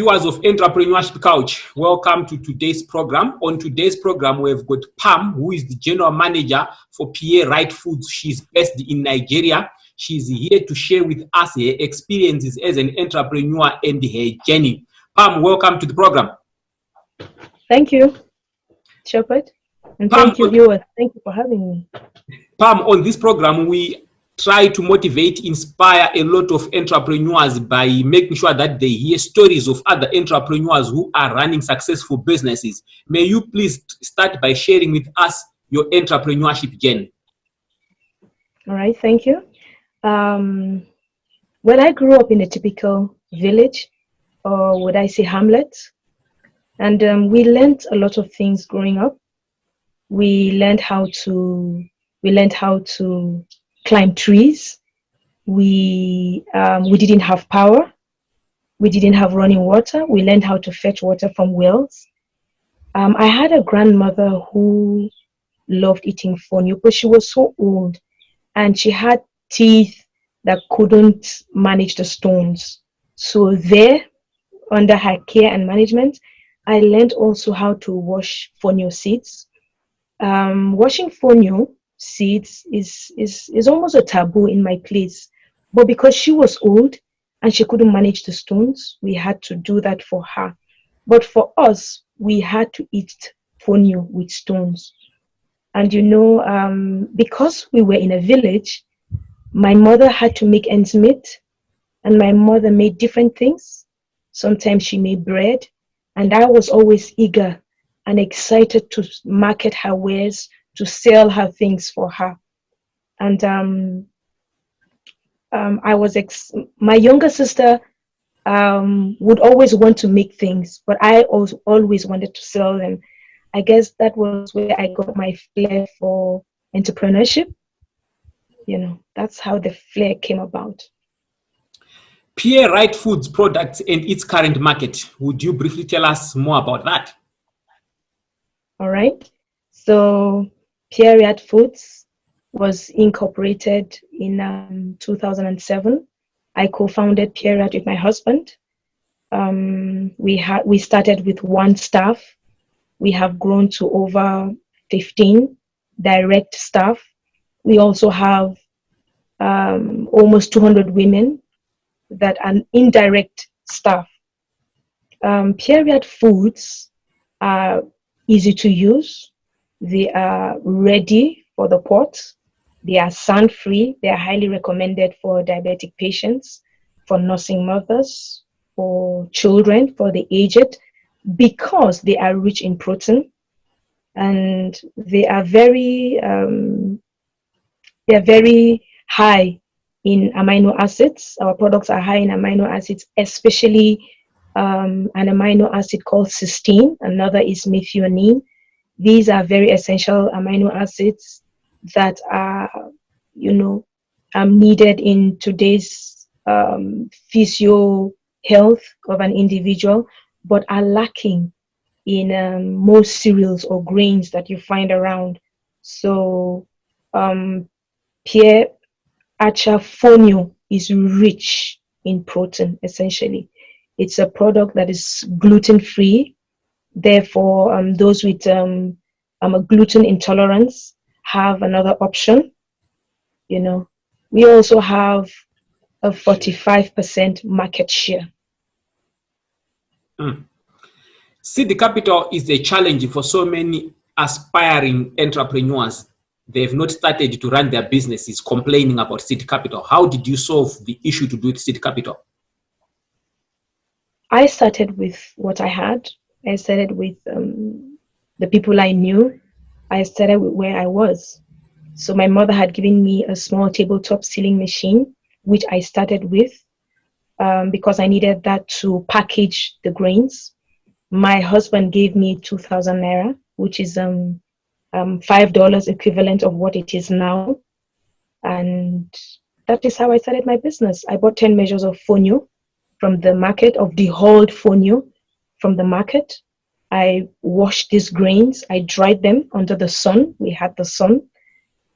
viewers of Entrepreneurship Couch, welcome to today's program. On today's program, we've got Pam, who is the General Manager for Ryat Foods. She's based in Nigeria. She's here to share with us her experiences as an entrepreneur and her journey. Pam, welcome to the program. Thank you, Shepherd. And Pam, thank you, viewers. Thank you for having me. Pam, on this program, we try to motivate, inspire a lot of entrepreneurs by making sure that they hear stories of other entrepreneurs who are running successful businesses. May you please start by sharing with us your entrepreneurship journey? All right, thank you. Well, I grew up in a typical village, or would I say hamlet, and we learned a lot of things growing up. We learned how to climb trees. We didn't have power. We didn't have running water. We learned how to fetch water from wells. I had a grandmother who loved eating fonio, but she was so old and she had teeth that couldn't manage the stones. So there, under her care and management, I learned also how to wash fonio seeds. Washing fonio seeds is almost a taboo in my place, but because she was old and she couldn't manage the stones, we had to do that for her. But for us, we had to eat fonio with stones. And you know, because we were in a village, my mother had to make ends meet, and my mother made different things. Sometimes she made bread, and I was always eager and excited to market her wares, to sell her things for her. And my younger sister would always want to make things, but I also always wanted to sell them. I guess that was where I got my flair for entrepreneurship. You know, that's how the flair came about. Ryat Foods products and its current market. Would you briefly tell us more about that? All right. So Ryat Foods was incorporated in 2007. I co-founded Ryat with my husband. We started with one staff. We have grown to over 15 direct staff. We also have almost 200 women that are indirect staff. Ryat Foods are easy to use. They are ready for the pot. They are sun-free. They are highly recommended for diabetic patients, for nursing mothers, for children, for the aged, because they are rich in protein, and they are very high in amino acids. Our products are high in amino acids, especially an amino acid called cysteine. Another is methionine. These are very essential amino acids that are, you know, needed in today's physio health of an individual, but are lacking in most cereals or grains that you find around. So Ryat Fonio is rich in protein, essentially. It's a product that is gluten-free. Therefore, those with a gluten intolerance have another option. You know, we also have a 45% market share. Seed capital is a challenge for so many aspiring entrepreneurs. They've not started to run their businesses complaining about seed capital. How did you solve the issue to do with seed capital? I started with what I had. I started with the people I knew. I started with where I was. So my mother had given me a small tabletop sealing machine, which I started with because I needed that to package the grains. My husband gave me 2,000 naira, which is $5 equivalent of what it is now. And that is how I started my business. I bought 10 measures of fonio from the market, of the hulled fonio from the market. I washed these grains. I dried them under the sun. We had the sun.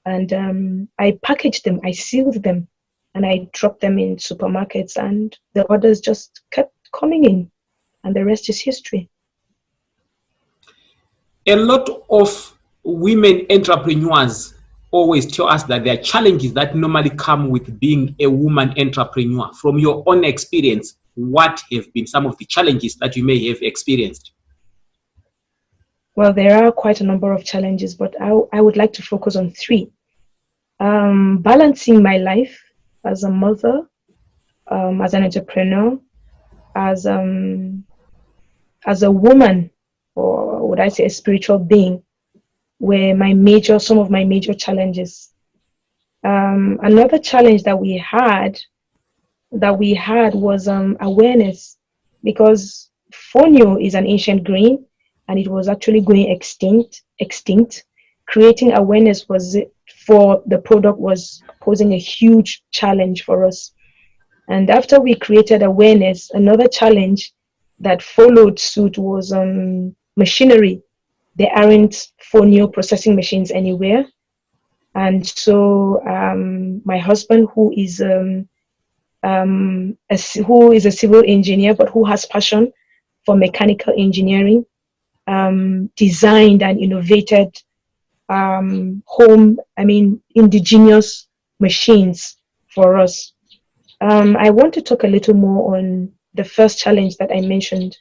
And I packaged them. I sealed them. And I dropped them in supermarkets. And the orders just kept coming in. and the rest is history. A lot of women entrepreneurs always tell us that there are challenges that normally come with being a woman entrepreneur. From your own experience, what have been some of the challenges that you may have experienced? Well, there are quite a number of challenges, but I would like to focus on three. Balancing my life as a mother, as an entrepreneur, as a woman, or would I say a spiritual being, were some of my major challenges. Another challenge that we had was awareness, because fonio is an ancient grain and it was actually going extinct. Creating awareness for the product was posing a huge challenge for us. And after we created awareness, another challenge that followed suit was machinery. There aren't fonio processing machines anywhere. And so my husband, who is a civil engineer, but who has passion for mechanical engineering, designed and innovated indigenous machines for us. I want to talk a little more on the first challenge that I mentioned.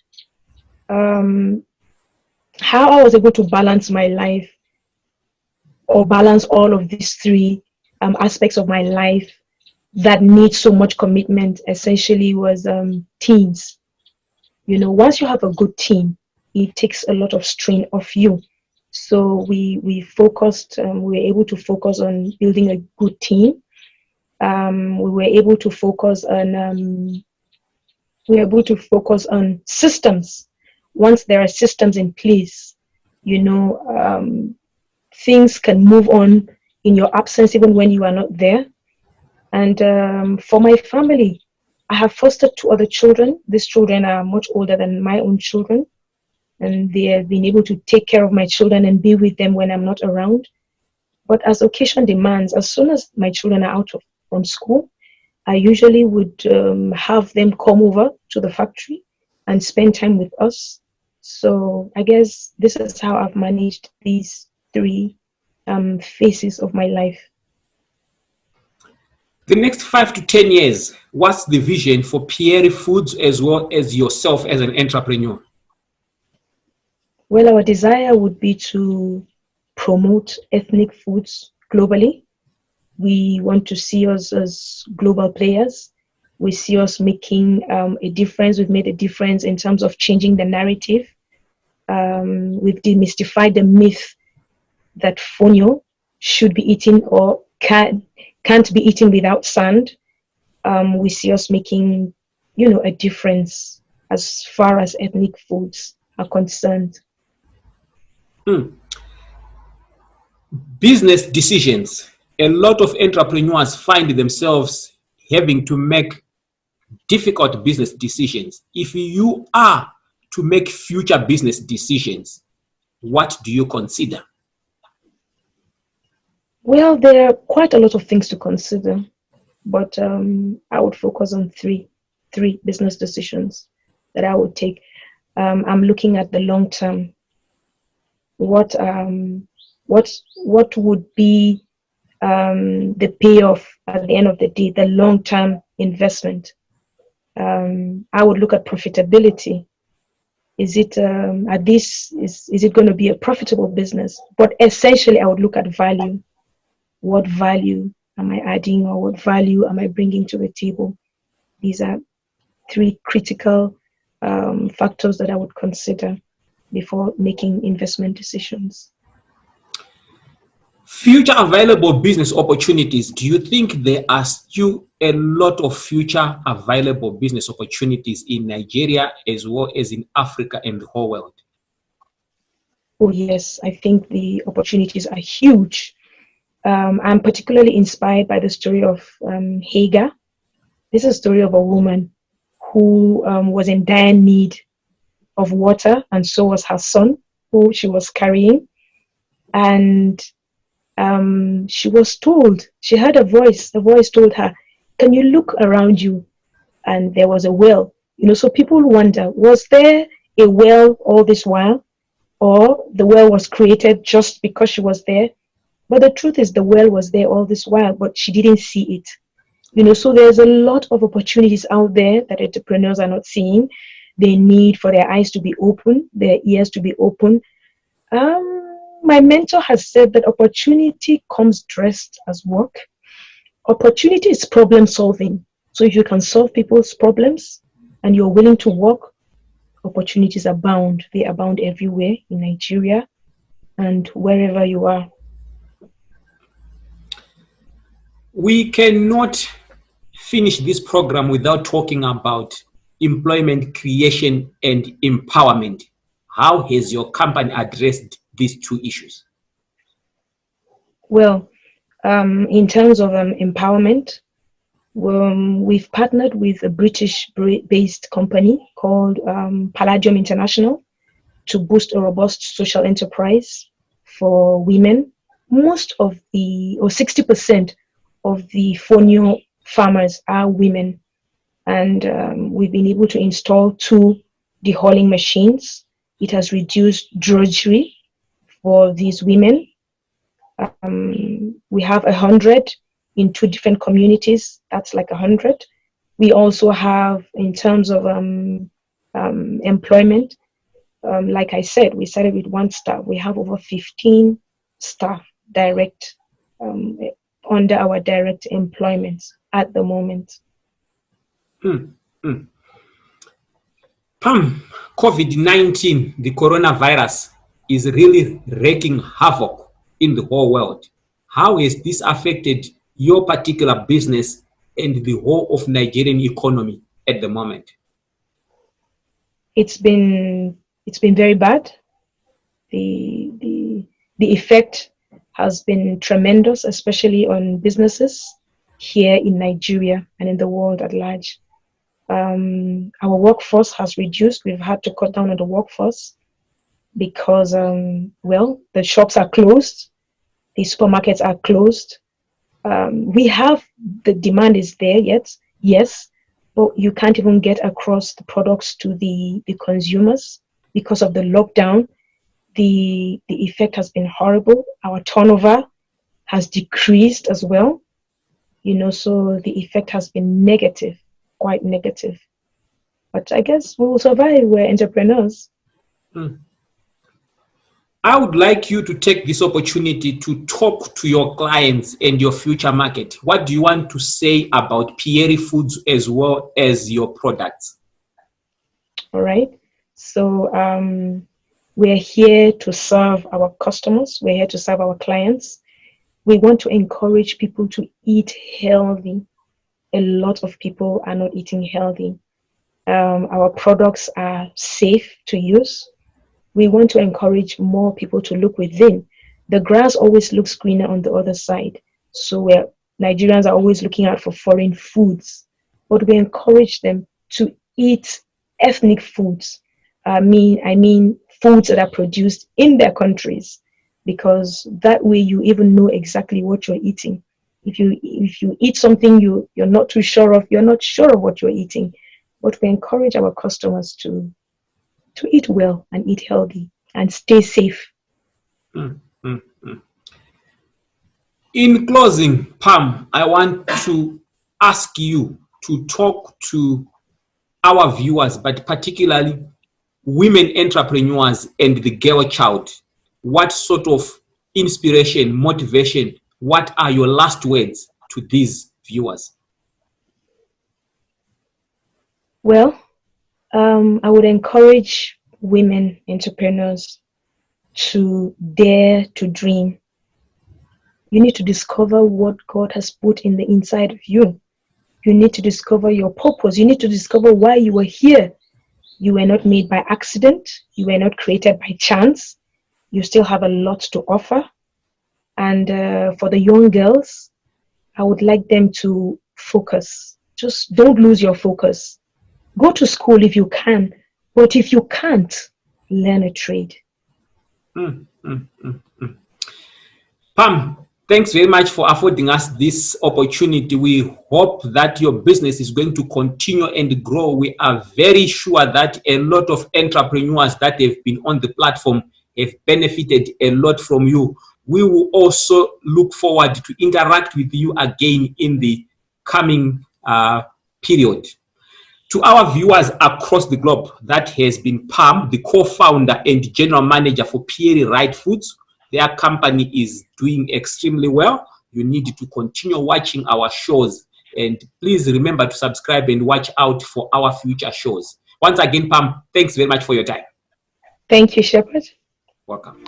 How I was able to balance my life, or balance all of these three aspects of my life that need so much commitment, essentially was teams. Once you have a good team, it takes a lot of strain off you. So we were able to focus on building a good team. We were able to focus on systems. Once there are systems in place, things can move on in your absence, even when you are not there. And for my family, I have fostered 2 other children. These children are much older than my own children, and they have been able to take care of my children and be with them when I'm not around. But as occasion demands, as soon as my children are out from school, I usually would have them come over to the factory and spend time with us. So I guess this is how I've managed these 3 phases of my life. The next 5 to 10 years, what's the vision for Pierre Foods as well as yourself as an entrepreneur? Well, our desire would be to promote ethnic foods globally. We want to see us as global players. We see us making a difference. We've made a difference in terms of changing the narrative. We've demystified the myth that fonio should be eaten or can't be eaten without sand. We see us making, a difference as far as ethnic foods are concerned. Business decisions. A lot of entrepreneurs find themselves having to make difficult business decisions. If you are to make future business decisions, what do you consider? Well, there are quite a lot of things to consider, but I would focus on three business decisions that I would take. I'm looking at the long term. What would be the payoff at the end of the day, the long term investment? I would look at profitability. Is it is it going to be a profitable business? But essentially, I would look at value. What value am I adding, or what value am I bringing to the table? These are 3 critical factors that I would consider before making investment decisions. Future available business opportunities. Do you think there are still a lot of future available business opportunities in Nigeria as well as in Africa and the whole world? Oh yes, I think the opportunities are huge. I'm particularly inspired by the story of Hagar. This is a story of a woman who was in dire need of water, and so was her son, who she was carrying. And she was told, she heard a voice told her, "Can you look around you?" And there was a well So people wonder, was there a well all this while, or the well was created just because she was there? But the truth is the well was there all this while, but she didn't see it. So there's a lot of opportunities out there that entrepreneurs are not seeing. They need for their eyes to be open, their ears to be open. My mentor has said that opportunity comes dressed as work. Opportunity is problem solving. So if you can solve people's problems and you're willing to work, opportunities abound. They abound everywhere in Nigeria and wherever you are. We cannot finish this program without talking about employment creation and empowerment. How has your company addressed these two issues? Well, in terms of empowerment, we've partnered with a British-based company called Palladium International to boost a robust social enterprise for women. Most of or 60% of the Fonio farmers are women. And we've been able to install 2 dehulling machines. It has reduced drudgery for these women. We have 100 in 2 different communities. That's like 100. We also have, in terms of employment, like I said, we started with 1 staff. We have over 15 staff direct under our direct employment at the moment. Pam, COVID-19, the coronavirus, is really wreaking havoc in the whole world. How has this affected your particular business and the whole of Nigerian economy at the moment? It's been very bad. The effect has been tremendous, especially on businesses here in Nigeria and in the world at large. Our workforce has reduced. We've had to cut down on the workforce because, well, the shops are closed, the supermarkets are closed. We have, the demand is there yet, yes, but you can't even get across the products to the consumers because of the lockdown. The effect has been horrible. Our turnover has decreased as well, so the effect has been negative, quite negative. But I guess we will survive. We're entrepreneurs. I would like you to take this opportunity to talk to your clients and your future market. What do you want to say about Pierre Foods as well as your products? All right. So we're here to serve our customers. We're here to serve our clients. We want to encourage people to eat healthy. A lot of people are not eating healthy. Our products are safe to use. We want to encourage more people to look within. The grass always looks greener on the other side. So Nigerians are always looking out for foreign foods, but we encourage them to eat ethnic foods. I mean foods that are produced in their countries, because that way you even know exactly what you're eating. If you eat something you're not too sure of, you're not sure of what you're eating. But we encourage our customers to eat well and eat healthy and stay safe. In closing, Pam, I want to ask you to talk to our viewers, but particularly women entrepreneurs and the girl child. What sort of inspiration, motivation, what are your last words to these viewers? Well, I would encourage women entrepreneurs to dare to dream. You need to discover what God has put in the inside of you. You need to discover your purpose. You need to discover why you were here. You were not made by accident. You were not created by chance. You still have a lot to offer. And for the young girls, I would like them to focus. Just don't lose your focus. Go to school if you can, but if you can't, learn a trade. Pam, Thanks very much for affording us this opportunity. We hope that your business is going to continue and grow. We are very sure that a lot of entrepreneurs that have been on the platform have benefited a lot from you. We will also look forward to interact with you again in the coming period. To our viewers across the globe, that has been Pam, the co-founder and general manager for Ryat Foods. Their company is doing extremely well. You need to continue watching our shows. And please remember to subscribe and watch out for our future shows. Once again, Pam, thanks very much for your time. Thank you, Shepherd. Welcome.